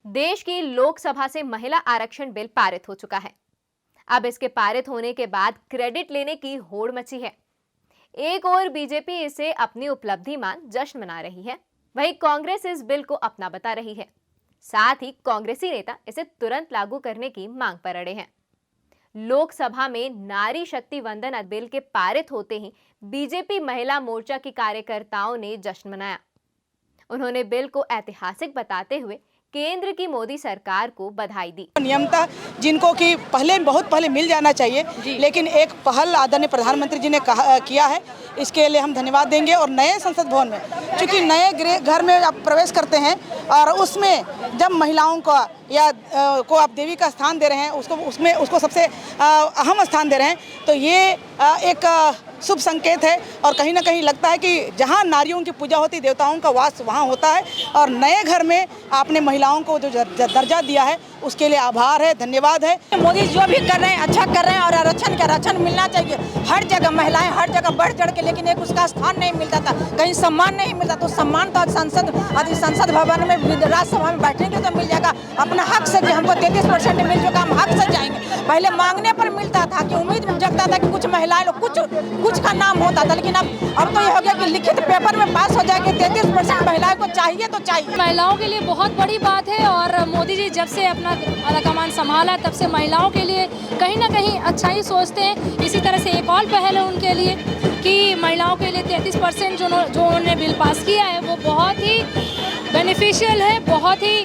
देश की लोकसभा से महिला आरक्षण बिल पारित हो चुका है। अब इसके पारित होने के बाद क्रेडिट लेने की होड़ मची है। एक और बीजेपी इसे अपनी उपलब्धि मान जश्न मना रही है, वहीं कांग्रेस इस बिल को अपना बता रही है। साथ ही कांग्रेसी नेता इसे तुरंत लागू करने की मांग पर अड़े हैं। लोकसभा में नारी शक्ति वंदन बिल के पारित होते ही बीजेपी महिला मोर्चा की कार्यकर्ताओं ने जश्न मनाया। उन्होंने बिल को ऐतिहासिक बताते हुए केंद्र की मोदी सरकार को बधाई दी। नियमतः जिनको कि बहुत पहले मिल जाना चाहिए, लेकिन एक पहल आदरणीय प्रधानमंत्री जी ने किया है, इसके लिए हम धन्यवाद देंगे। और नए संसद भवन में चूँकि नए घर में आप प्रवेश करते हैं और उसमें जब महिलाओं का या को आप देवी का स्थान दे रहे हैं, उसको सबसे अहम स्थान दे रहे हैं, तो ये एक शुभ संकेत है। और कहीं ना कहीं लगता है कि जहाँ नारियों की पूजा होती, देवताओं का वास वहाँ होता है। और नए घर में आपने महिलाओं को जो दर्जा दिया है, उसके लिए आभार है, धन्यवाद है। मोदी जो भी कर रहे हैं अच्छा कर रहे हैं और आरक्षण मिलना चाहिए हर जगह, महिलाएं हर जगह बढ़ चढ़ के, लेकिन एक उसका स्थान नहीं मिलता था, कहीं सम्मान नहीं मिलता। तो सम्मान तो संसद भवन में राज्यसभा में बैठेंगे तो मिल जाएगा। अपना हक से हमको 33% मिल चुका, हम हक से जाएंगे। पहले मांगने पर मिलता था कि उम्मीद में जगता था कि कुछ महिलाएं लोग कुछ का नाम होता था, लेकिन अब तो ये हो गया कि लिखित पेपर में पास हो जाए कि 33% महिलाओं को चाहिए तो चाहिए। महिलाओं के लिए बहुत बड़ी बात है और मोदी जी जब से अपना आलाकमान संभाला तब से महिलाओं के लिए कहीं ना कहीं अच्छा ही सोचते हैं। इसी तरह से एक और पहल है उनके लिए कि महिलाओं के लिए 33% जो उन्होंने बिल पास किया है वो बहुत ही बेनिफिशियल है, बहुत ही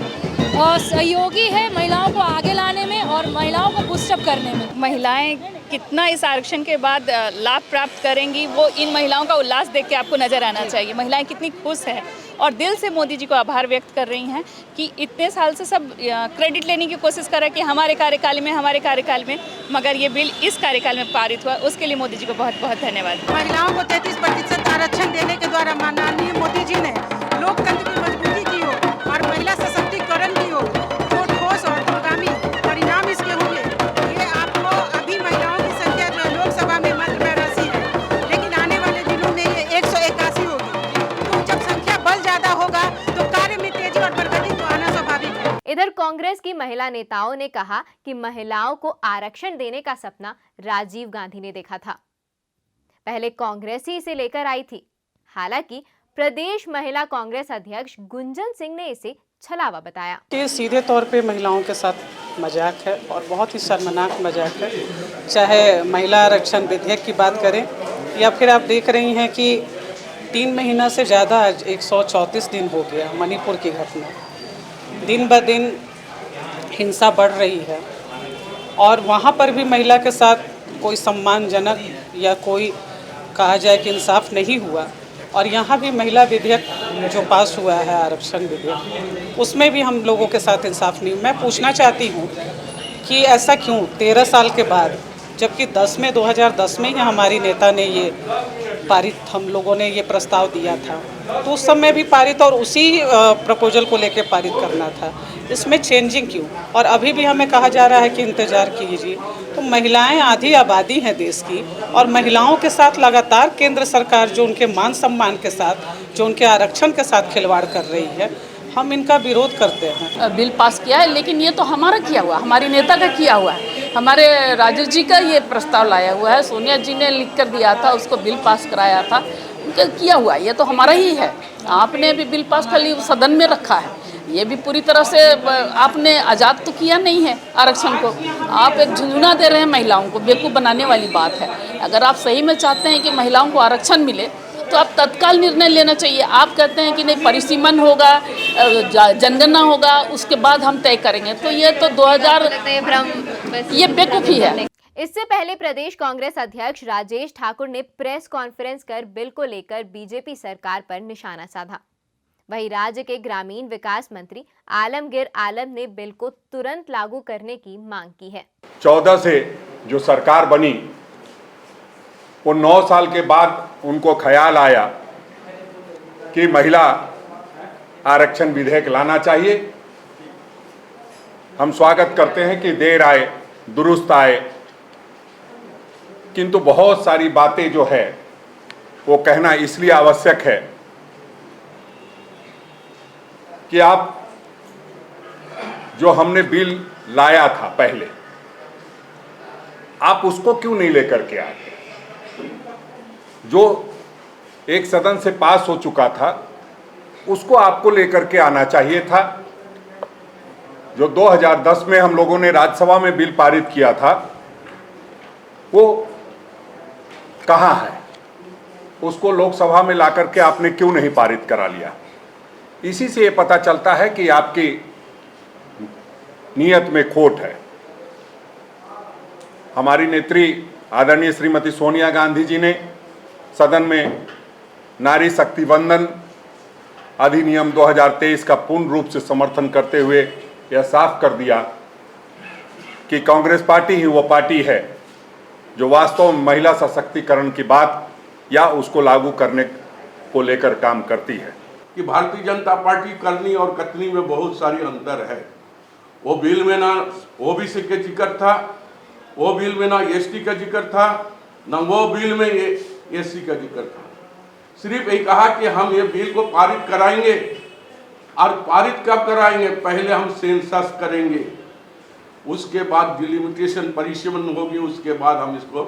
सहयोगी है महिलाओं को आगे लाने में और महिलाओं को बूस्टअप करने में। महिलाएं कितना इस आरक्षण के बाद लाभ प्राप्त करेंगी, वो इन महिलाओं का उल्लास देख के आपको नजर आना चाहिए। महिलाएं कितनी खुश हैं और दिल से मोदी जी को आभार व्यक्त कर रही हैं कि इतने साल से सब क्रेडिट लेने की कोशिश कर रहे हैं कि हमारे कार्यकाल में, मगर ये बिल इस कार्यकाल में पारित हुआ, उसके लिए मोदी जी को बहुत बहुत धन्यवाद। महिलाओं को 33% आरक्षण देने के द्वारा माननीय मोदी जी ने लोकतंत्र की मजबूती की हो और महिला सशक्तिकरण की हो, जो ठोस और दूरगामी परिणाम इसके होंगे। ये आपको अभी महिलाओं की संख्या जो लोकसभा में मात्र 82 है, लेकिन आने वाले दिनों में ये 181 होगी। तो जब संख्या बल ज्यादा होगा तो कार्य में तेजी और प्रगति तो आना स्वाभाविक है। इधर कांग्रेस की महिला नेताओं ने कहा कि महिलाओं को आरक्षण देने का सपना राजीव गांधी ने देखा था। पहले कांग्रेस ही इसे लेकर आई थी। हालांकि प्रदेश महिला कांग्रेस अध्यक्ष गुंजन सिंह ने इसे छलावा बताया। ये सीधे तौर पे महिलाओं के साथ मजाक है और बहुत ही शर्मनाक मजाक है। चाहे महिला आरक्षण विधेयक की बात करें या फिर आप देख रही हैं कि 3 महीना से ज़्यादा 134 दिन हो गया मणिपुर की घटना, दिन ब दिन हिंसा बढ़ रही है और वहाँ पर भी महिला के साथ कोई सम्मानजनक या कोई कहा जाए कि इंसाफ नहीं हुआ। और यहाँ भी महिला विधेयक जो पास हुआ है, आरक्षण विधेयक, उसमें भी हम लोगों के साथ इंसाफ नहीं। मैं पूछना चाहती हूँ कि ऐसा क्यों 13 साल के बाद, जबकि 2010 में ही हमारी नेता ने ये पारित, हम लोगों ने ये प्रस्ताव दिया था, तो उस समय भी पारित और उसी प्रपोजल को लेके पारित करना था। इसमें चेंजिंग क्यों? और अभी भी हमें कहा जा रहा है कि इंतज़ार कीजिए। तो महिलाएं आधी आबादी हैं देश की और महिलाओं के साथ लगातार केंद्र सरकार जो उनके मान सम्मान के साथ, जो उनके आरक्षण के साथ खिलवाड़ कर रही है, हम इनका विरोध करते हैं। बिल पास किया है, लेकिन ये तो हमारा किया हुआ, हमारी नेता का किया हुआ है, हमारे राजीव जी का ये प्रस्ताव लाया हुआ है। सोनिया जी ने लिख कर दिया था, उसको बिल पास कराया था, उनका किया हुआ है, ये तो हमारा ही है। आपने भी बिल पास खाली सदन में रखा है, ये भी पूरी तरह से आपने आज़ाद तो किया नहीं है आरक्षण को। आप एक झुंझुना दे रहे हैं महिलाओं को, बेवकूफ़ बनाने वाली बात है। अगर आप सही में चाहते हैं कि महिलाओं को आरक्षण मिले तो आप तत्काल निर्णय लेना चाहिए। आप कहते हैं कि नहीं, परिसीमन होगा, जनगणना होगा, उसके बाद हम तय करेंगे, तो ये तो 2000 ये बेवकूफ़ी है। इससे पहले प्रदेश कांग्रेस अध्यक्ष राजेश ठाकुर ने प्रेस कॉन्फ्रेंस कर बिल को लेकर बीजेपी सरकार पर निशाना साधा। वहीं राज्य के ग्रामीण विकास मंत्री आलमगीर आलम ने बिल को तुरंत लागू करने की मांग की है। 14 से जो सरकार बनी, वो 9 साल के बाद उनको ख्याल आया कि महिला आरक्षण विधेयक लाना चाहिए। हम स्वागत करते हैं कि देर आए दुरुस्त आए, किंतु बहुत सारी बातें जो है वो कहना इसलिए आवश्यक है कि आप जो हमने बिल लाया था पहले, आप उसको क्यों नहीं लेकर के आए? जो एक सदन से पास हो चुका था उसको आपको लेकर के आना चाहिए था। जो 2010 में हम लोगों ने राज्यसभा में बिल पारित किया था वो कहाँ है? उसको लोकसभा में लाकर के आपने क्यों नहीं पारित करा लिया? इसी से ये पता चलता है कि आपकी नीयत में खोट है। हमारी नेत्री आदरणीय श्रीमती सोनिया गांधी जी ने सदन में नारी शक्ति वंदन अधिनियम 2023 का पूर्ण रूप से समर्थन करते हुए यह साफ कर दिया कि कांग्रेस पार्टी ही वो पार्टी है जो वास्तव में महिला सशक्तिकरण की बात या उसको लागू करने को लेकर काम करती है। कि भारतीय जनता पार्टी करनी और कथनी में बहुत सारी अंतर है। वो बिल में ना ओबीसी के जिक्र था, वो बिल में ना एसटी का जिक्र था, ना वो बिल में एससी का जिक्र था। सिर्फ ये कहा कि हम ये बिल को पारित कराएंगे, और पारित कब कराएंगे? पहले हम सेंसस करेंगे, उसके बाद डिलिमिटेशन परिसीमन होगी, उसके बाद हम इसको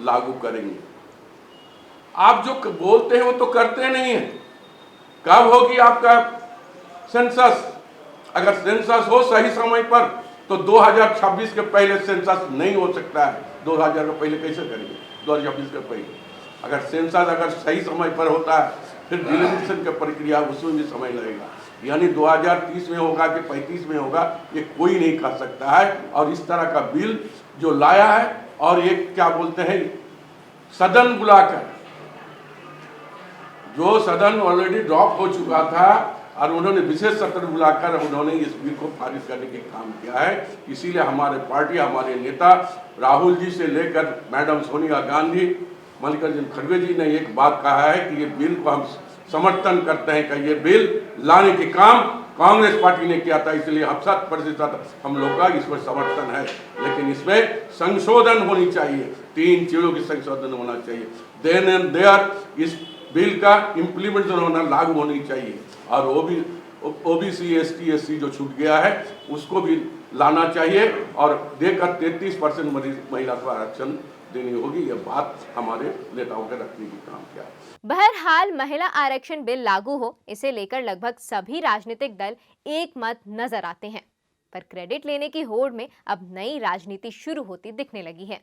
लागू करेंगे। आप जो बोलते हैं वो तो करते नहीं हैं। कब होगी आपका सेंसस? अगर सेंसस हो सही समय पर तो 2026 के पहले सेंसस नहीं हो सकता है। 2000 के पहले कैसे करेंगे? 2026 के पहले अगर सेंसस अगर सही समय पर होता है, फिर डिलिमिटेशन की प्रक्रिया उसमें भी समय लगेगा। यानी 2030 में होगा कि 35 में होगा, ये कोई नहीं कह सकता है। और इस तरह का बिल जो लाया है, और ये क्या बोलते हैं, सदन बुलाकर, जो सदन ऑलरेडी ड्रॉप हो चुका था और उन्होंने विशेष सत्र बुलाकर उन्होंने इस बिल को पारित करने के काम किया है। इसीलिए हमारे पार्टी, हमारे नेता राहुल जी से लेकर मैडम सोनिया गांधी, मल्लिकार्जुन खड़गे जी ने एक बात कहा है कि ये बिल को हम समर्थन करते हैं कि ये बिल लाने के काम कांग्रेस पार्टी ने किया था, इसलिए हम 100% हम लोग का इसमें समर्थन है। लेकिन इसमें संशोधन होनी चाहिए, 3 चीज़ों की संशोधन होना चाहिए। देन एंड देयर इस बिल का इम्प्लीमेंटेशन होना, लागू होनी चाहिए। और ओबीसी एसटी एससी जो छूट गया है उसको भी लाना चाहिए और देकर 33% महिला को आरक्षण देनी होगी। यह बात हमारे नेताओं के रखने की काम किया। बहरहाल महिला आरक्षण बिल लागू हो, इसे लेकर लगभग सभी राजनीतिक दल एक मत नजर आते हैं, पर क्रेडिट लेने की होड़ में अब नई राजनीति शुरू होती दिखने लगी है।